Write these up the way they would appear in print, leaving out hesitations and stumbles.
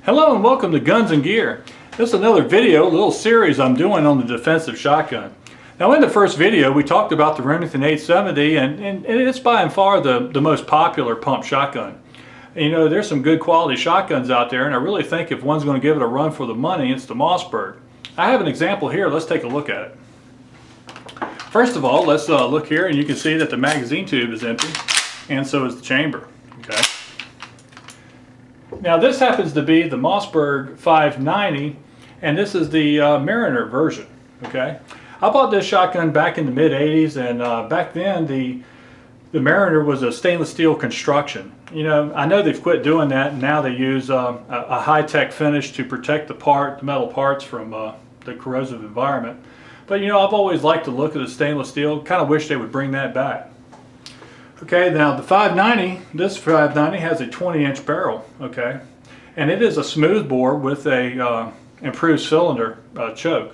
Hello and welcome to Guns and Gear. This is another video, a little series I'm doing on the defensive shotgun. Now in the first video we talked about the Remington 870 and it's by and far the most popular pump shotgun. And, you know, there's some good quality shotguns out there, and I really think if one's going to give it a run for the money, it's the Mossberg. I have an example here. Let's take a look at it. First of all, let's look here, and you can see that the magazine tube is empty, and so is the chamber. Okay. Now this happens to be the Mossberg 590, and this is the Mariner version. Okay, I bought this shotgun back in the mid 80s, and back then the Mariner was a stainless steel construction. You know, I know they've quit doing that, and now they use a high-tech finish to protect the metal parts from the corrosive environment. But you know, I've always liked the look of the stainless steel. Kind of wish they would bring that back. Okay, now the 590, this 590 has a 20-inch barrel, okay, and it is a smooth bore with a improved cylinder choke.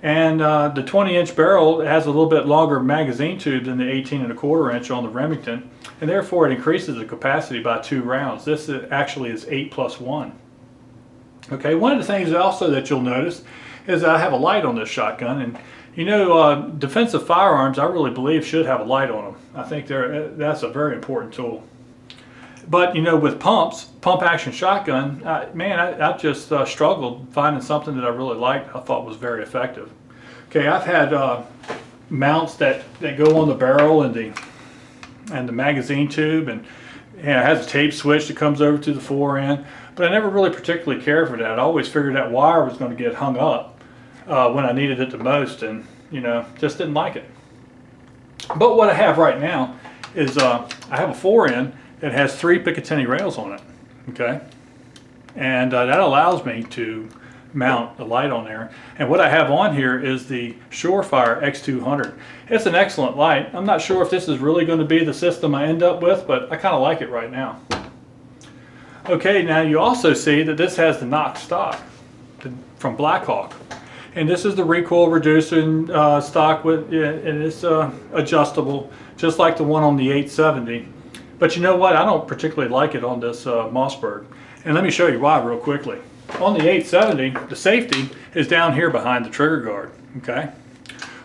And the 20-inch barrel has a little bit longer magazine tube than the 18¼ inch on the Remington, and therefore it increases the capacity by 2 rounds. This actually is 8+1. Okay, one of the things also that you'll notice is that I have a light on this shotgun, and you know, defensive firearms, I really believe, should have a light on them. I think that's a very important tool. But you know, with pump action shotgun, I've just struggled finding something that I really liked, I thought was very effective. Okay, I've had mounts that go on the barrel and the magazine tube, and it has a tape switch that comes over to the fore end, but I never really particularly cared for that. I always figured that wire was going to get hung up when I needed it the most, and you know, just didn't like it. But what I have right now is I have a fore end that has 3 Picatinny rails on it, okay, and that allows me to mount the light on there. And what I have on here is the Surefire X200. It's an excellent light. I'm not sure if this is really going to be the system I end up with, but I kind of like it right now. Okay, now you also see that this has the Knox stock from Blackwatcher. And this is the recoil reducing stock, and it's adjustable, just like the one on the 870. But you know what? I don't particularly like it on this Mossberg. And let me show you why real quickly. On the 870, the safety is down here behind the trigger guard, okay?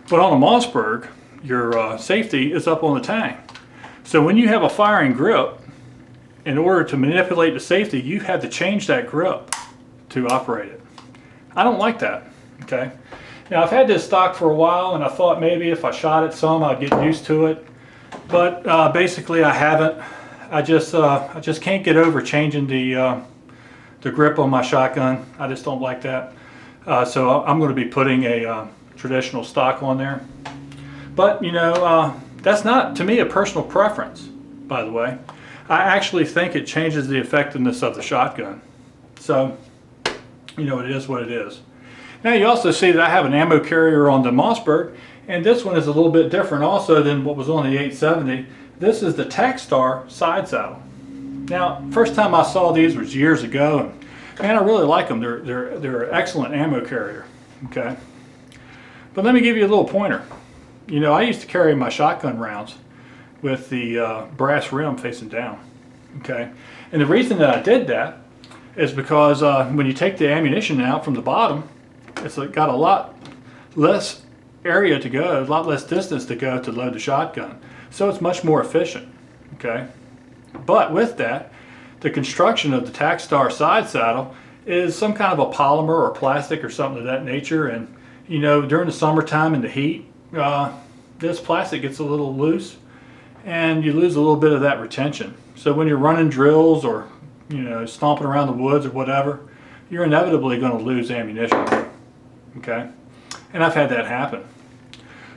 But on a Mossberg, your safety is up on the tang. So when you have a firing grip, in order to manipulate the safety, you have to change that grip to operate it. I don't like that. Okay. Now I've had this stock for a while, and I thought maybe if I shot it some, I'd get used to it. But basically, I haven't. I just can't get over changing the grip on my shotgun. I just don't like that. So I'm going to be putting a traditional stock on there. But you know, that's not to me a personal preference. By the way, I actually think it changes the effectiveness of the shotgun. So you know, it is what it is. Now you also see that I have an ammo carrier on the Mossberg, and this one is a little bit different also than what was on the 870. This is the Tacstar side saddle. Now, first time I saw these was years ago, and man, I really like them. They're an excellent ammo carrier. Okay, but let me give you a little pointer. You know, I used to carry my shotgun rounds with the brass rim facing down. Okay, and the reason that I did that is because when you take the ammunition out from the bottom, it's got a lot less area to go, a lot less distance to go to load the shotgun. So it's much more efficient, okay? But with that, the construction of the Tacstar side saddle is some kind of a polymer or plastic or something of that nature. And you know, during the summertime in the heat, this plastic gets a little loose and you lose a little bit of that retention. So when you're running drills or, you know, stomping around the woods or whatever, you're inevitably going to lose ammunition. Okay, and I've had that happen.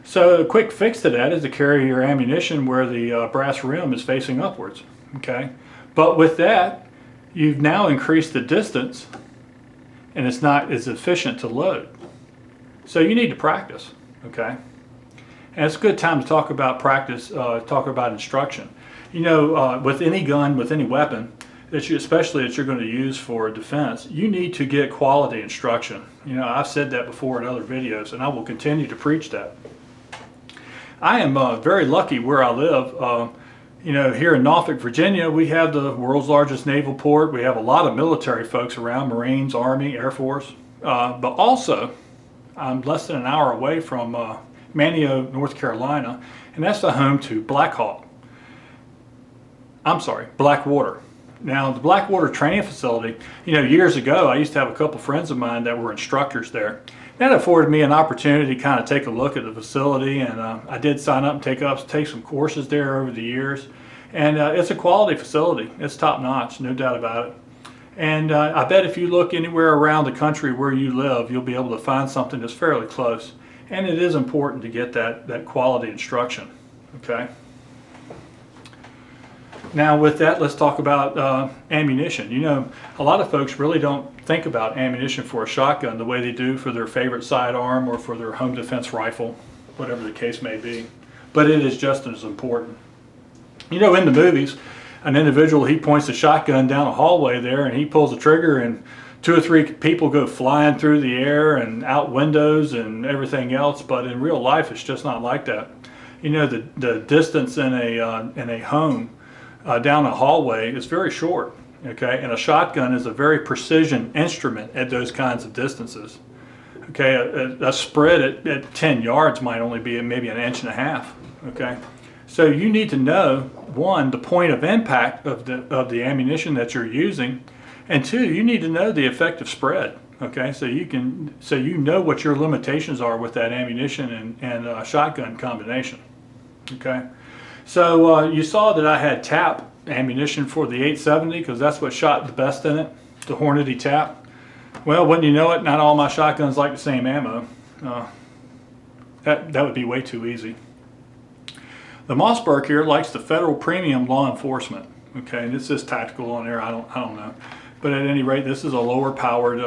So a quick fix to that is to carry your ammunition where the brass rim is facing upwards. Okay, but with that, you've now increased the distance, and it's not as efficient to load. So you need to practice. Okay, and it's a good time to talk about practice, talk about instruction. You know, with any gun, with any weapon, especially that you're going to use for defense, you need to get quality instruction. You know, I've said that before in other videos, and I will continue to preach that. I am very lucky where I live. You know, here in Norfolk, Virginia, we have the world's largest naval port. We have a lot of military folks around, Marines, Army, Air Force. But also, I'm less than an hour away from Manteo, North Carolina, and that's the home to Blackwater. Now, the Blackwater training facility, you know, years ago, I used to have a couple friends of mine that were instructors there. That afforded me an opportunity to kind of take a look at the facility, and I did sign up and take some courses there over the years. And it's a quality facility. It's top notch, no doubt about it. And I bet if you look anywhere around the country where you live, you'll be able to find something that's fairly close. And it is important to get that quality instruction, okay? Now with that, let's talk about ammunition. You know, a lot of folks really don't think about ammunition for a shotgun the way they do for their favorite sidearm or for their home defense rifle, whatever the case may be. But it is just as important. You know, in the movies, an individual, he points a shotgun down a hallway there and he pulls the trigger and 2 or 3 people go flying through the air and out windows and everything else. But in real life, it's just not like that. You know, the distance in a home down a hallway is very short, okay? And a shotgun is a very precision instrument at those kinds of distances. Okay, a spread at 10 yards might only be maybe 1.5 inches, okay? So you need to know, one, the point of impact of the ammunition that you're using, and two, you need to know the effective spread, okay? So you know what your limitations are with that ammunition and shotgun combination, okay? So you saw that I had Tap ammunition for the 870 because that's what shot the best in it, the Hornady Tap. Well, wouldn't you know it, not all my shotguns like the same ammo. That would be way too easy. The Mossberg here likes the Federal Premium Law Enforcement. Okay, and this is tactical on there, I don't know. But at any rate, this is a lower powered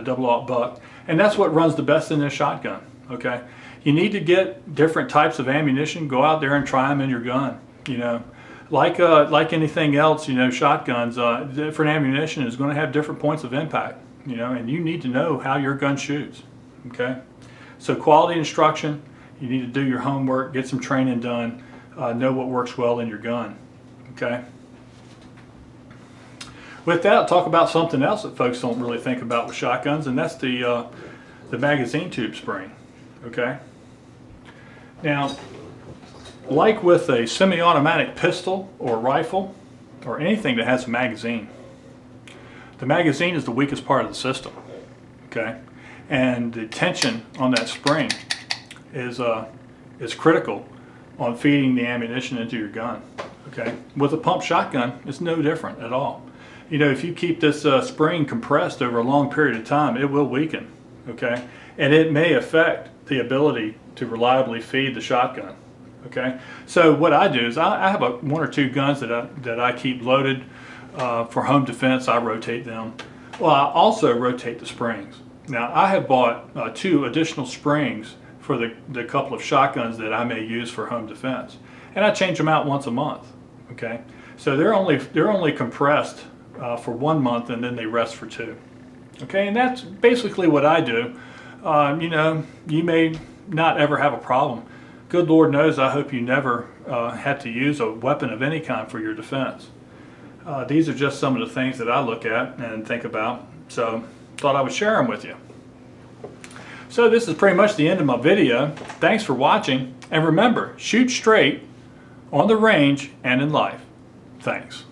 double-aught buck. And that's what runs the best in this shotgun, okay? You need to get different types of ammunition. Go out there and try them in your gun. You know, like anything else, you know, shotguns, different ammunition is going to have different points of impact. You know, and you need to know how your gun shoots. Okay, so quality instruction. You need to do your homework, get some training done, know what works well in your gun. Okay. With that, I'll talk about something else that folks don't really think about with shotguns, and that's the magazine tube spring. Okay. Now, like with a semi-automatic pistol or rifle or anything that has a magazine, the magazine is the weakest part of the system. Okay, and the tension on that spring is critical on feeding the ammunition into your gun. Okay, with a pump shotgun, it's no different at all. You know, if you keep this spring compressed over a long period of time, it will weaken. Okay, and it may affect the ability to reliably feed the shotgun. Okay, so what I do is I have 1 or 2 guns that I keep loaded for home defense. I rotate them. Well, I also rotate the springs. Now I have bought 2 additional springs for the couple of shotguns that I may use for home defense, and I change them out once a month. Okay, so they're only compressed for 1 month, and then they rest for 2. Okay, and that's basically what I do. You know, you may not ever have a problem. Good Lord knows I hope you never have to use a weapon of any kind for your defense. These are just some of the things that I look at and think about, so thought I would share them with you. So this is pretty much the end of my video. Thanks for watching, and remember, shoot straight on the range and in life. Thanks.